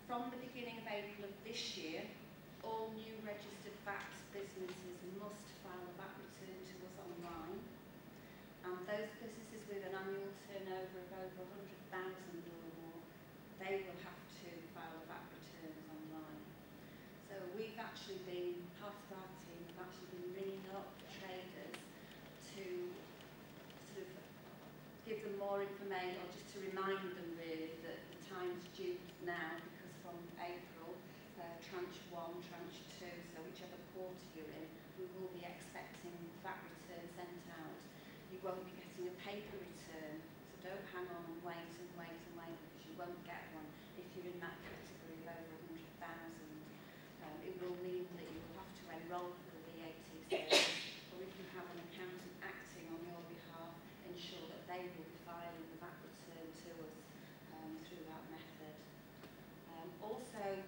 From the beginning of April of this year, all new registered VAT businesses must file a VAT return to us online. And those businesses with an annual turnover of over 100,000 or more, they will have to file a VAT return online. So we've actually been, part of our team, we've actually been ringing up traders to sort of give them more information, or just to remind them really that the time's due now, because from April, tranche 1, tranche 2, so whichever quarter you're in, we will be expecting VAT return sent out. You won't be getting a paper return, so don't hang on and wait and wait and wait, because you won't get one if you're in that category of over 100,000. It will mean that you will have to enrol for the VAT service, or if you have an accountant acting on your behalf, ensure that they will be filing the VAT return to us through that method. Also,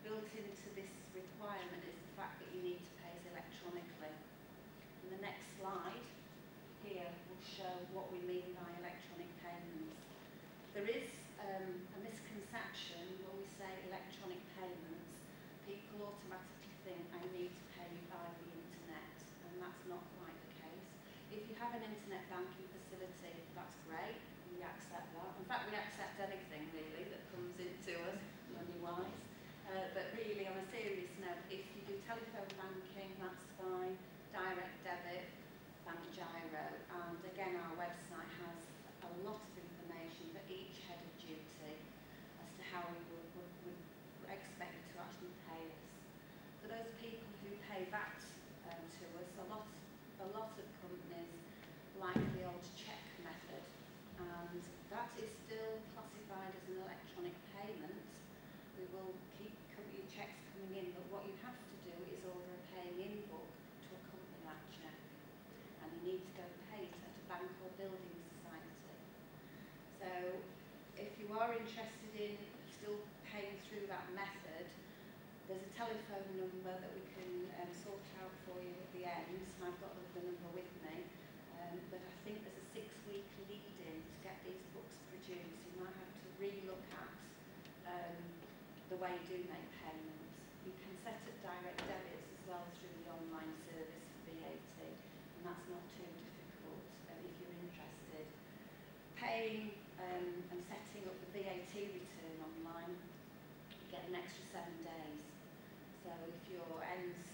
built into this requirement is the fact that you need to pay us electronically. And the next slide here will show what we mean by electronic payments. There is a misconception when we say electronic payments. People automatically think I need to pay you via the internet, and that's not quite the case. If you have an internet banking facility, that's great, we accept that. In fact, we accept anything really that comes into us money-wise. But really, on a serious note, if you do telephone banking, that's fine, direct debit, bank gyro, and again our website has a lot of information for each head of duty as to how we would expect you to actually pay us. For those people who pay VAT to us, a lot of companies like the old cheque method, and that is still classified as an electronic payment. We will keep your cheques coming in, but what you have to do is order a paying in book to accompany that cheque, and you need to go pay it at a bank or building society. So if you are interested in still paying through that method, there's a telephone number that we can sort out for you at the end, and I've got the number with me, but I think there's a 6-week lead-in to get these books produced. You might have to re-look at the way you do make payments. You can set up direct debits as well through the online service for VAT, and that's not too difficult if you're interested. Paying and setting up the VAT return online, you get an extra 7 days. So if your ends,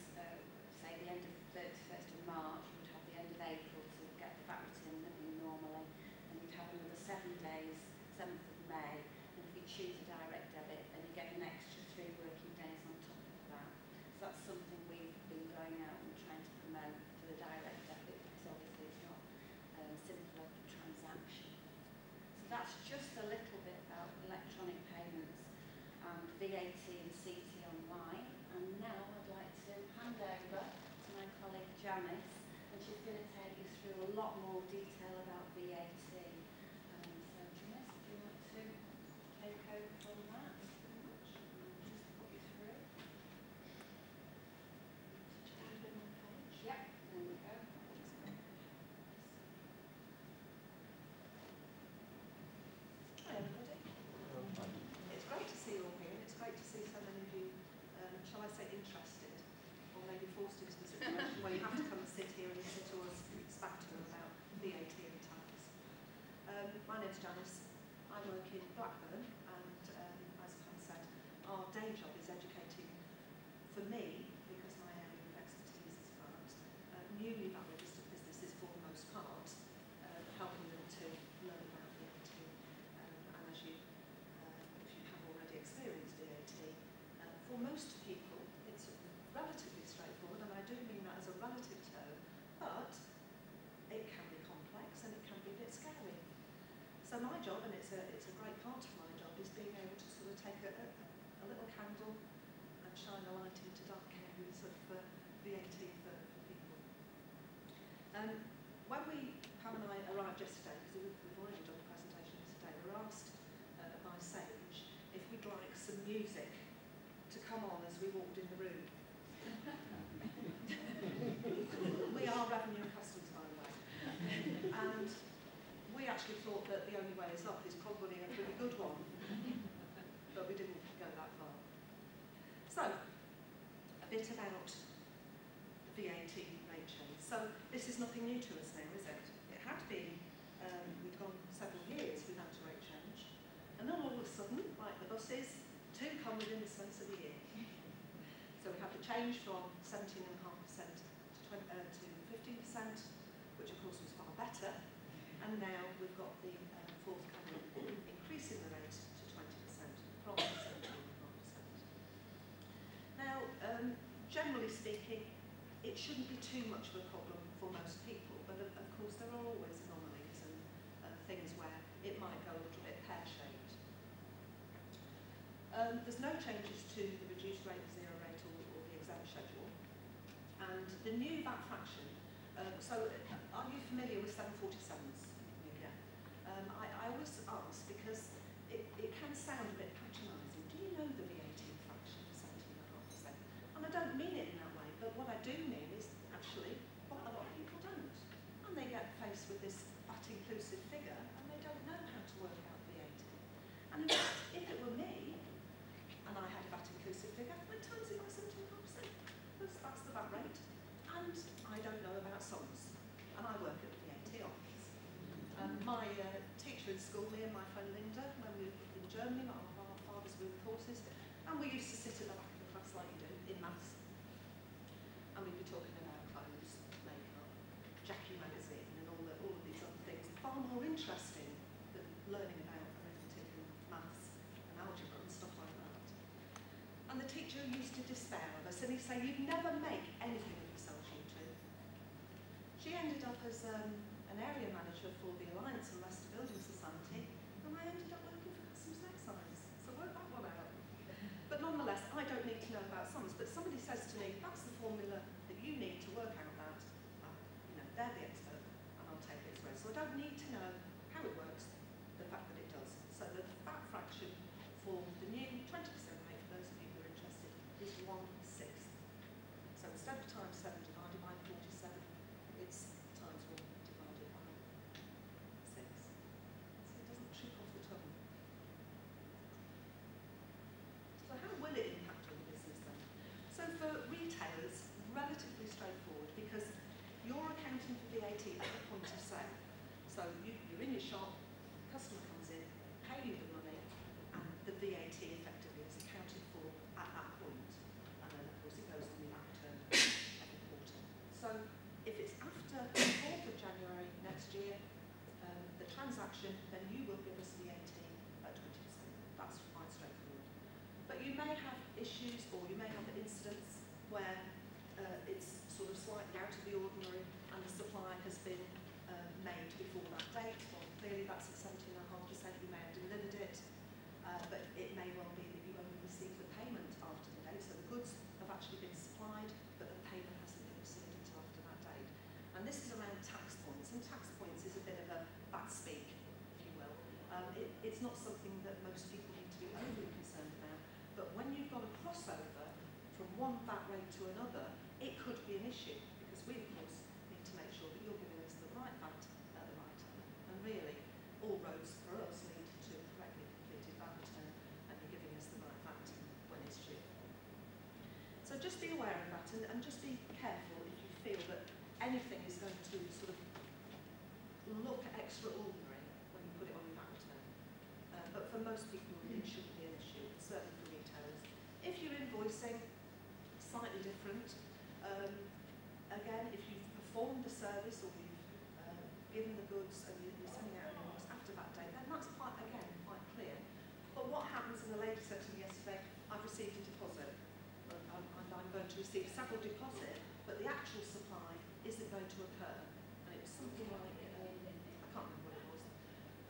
say the end of 31st of March, you would have the end of April to get the VAT return that you normally, and you'd have another 7 days, 7th of May, and if you choose a direct debit, then you get an extra 3 working days on top of that. So that's something we've been going out and trying to promote for the direct debit, because obviously it's not a simpler transaction. So that's just a little bit about electronic payments and VAT and CT online. And now I'd like to hand over to my colleague Janice, and she's going to take you through a lot more detail about VAT. So Janice, do you want to take over from that? Just put you through. Yep, there we go. Hi everybody. It's great to see you all here. It's great to see so many of you, shall I say, interested, or maybe forced into the situation where you have to come and sit here and listen to us spatter about VAT and tax. My name's Janice. I work in Blackburn, and as Pam said, our day job is educating, for me, because my area of expertise is VAT, newly VAT registered businesses for the most part, helping them to learn about VAT. And as you, if you have already experienced VAT, for most people it's relatively straightforward, and I do mean that as a relative term, but it can be complex and it can be a bit scary. So my job, and it's a great part of my job, is being able to sort of take a little candle and shine a light into dark areas of VAT for people. When Pam and I arrived yesterday, because we've already done a presentation yesterday, we were asked by Sage if we'd like some music to come on as we walked in the room. We are revenue and customs, by the way. And we actually thought that The Only Way Is Up is probably a pretty good one, but we didn't go that far. within the space of a year. So we had the change from 17.5% to 15%, which of course was far better, and now we've got the forthcoming increase in the rate to 20% from 17.5%. Now, generally speaking, it shouldn't be too much of a problem for most people, but of course there are always anomalies and things where it might go a little bit pear-shaped. There's no changes to the reduced rate, zero rate, or the exempt schedule. And the new VAT fraction, so are you familiar with 747s? Yeah. I always ask because it can sound a bit patronising. Do you know the VAT fraction for 17.5%? And I don't mean it in that way, but what I do mean is actually quite a lot of people don't. And they get faced with this VAT inclusive figure and they don't know how to work out VAT. And in fact, if it were me, and I had a VAT inclusive figure, I'd times it by 17.5%. That's the VAT rate. And I don't know about sums. And I work at the VAT office. My teacher in school, me and my friend Linda, when we were in Germany, our fathers were in courses, and we used to sit at the back of the class like you do, in maths. And we'd be talking about clothes, makeup, Jackie magazine, and all of these other things. Far more interesting than learning about arithmetic and maths and algebra and stuff like that. And the teacher used to despair of us, and he'd say, "You'd never make anything of yourselves, you two." She ended up as an area manager for the Alliance and Leicester Building Society, and I ended up working for Customs and Excise. So work that one out. But nonetheless, I don't need to know about sums, but somebody says to me, "That's the formula that you need to work out that." They're the expert, and I'll take it as well. So I don't need to know how it works, the fact that it does. So the VAT fraction for the new 20% rate, for those of you who are interested, is 1/6. So instead of times 7 divided by 47, it's times 1 divided by 6. So it doesn't trip off the tongue. So how will it impact on the business then? So for retailers, relatively straightforward, because you're accounting for VAT at the point of sale. So you're in your shop, customer comes in, pay you the money, and the VAT effectively is accounted for at that point. And then of course it goes on your VAT return every quarter. So if it's after the 4th of January next year, the transaction, then you will give us VAT at 20%. That's quite straightforward. But you may have issues, or you may have incidents where it's sort of slightly out of the ordinary and the supply has been made before that date. Well, clearly that's at 17.5%, you may have delivered it, but it may well be that you only receive the payment after the date. So the goods have actually been supplied, but the payment hasn't been received until after that date. And this is around tax points, and tax points is a bit of a VAT speak, if you will. It's not something that most people need to be overly concerned about, but when you've got a crossover from one VAT rate to another, it could be an issue, because we, of course, need to make sure that you're giving us the right VAT at the right time. And really, all roads for us lead to a correctly completed VAT return, and you're giving us the right VAT when it's due. So just be aware of that, and just be careful if you feel that anything is going to sort of look extraordinary when you put it on your VAT return. But for most people, it shouldn't be an issue, certainly for retailers. If you're invoicing, slightly different. Again, if you've performed the service or you've given the goods and you're sending out an invoice after that date, then that's quite clear. But what happens, and the lady said to me yesterday, I've received a deposit, and I'm going to receive several deposits, but the actual supply isn't going to occur. And it was something like, I can't remember what it was,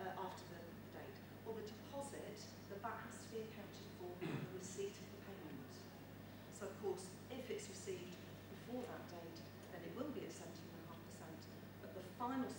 after the date. Well, the deposit, the VAT has to be accounted for on the receipt of the payment. So of course, if it's received before that date, then it will be at 17.5%, but the final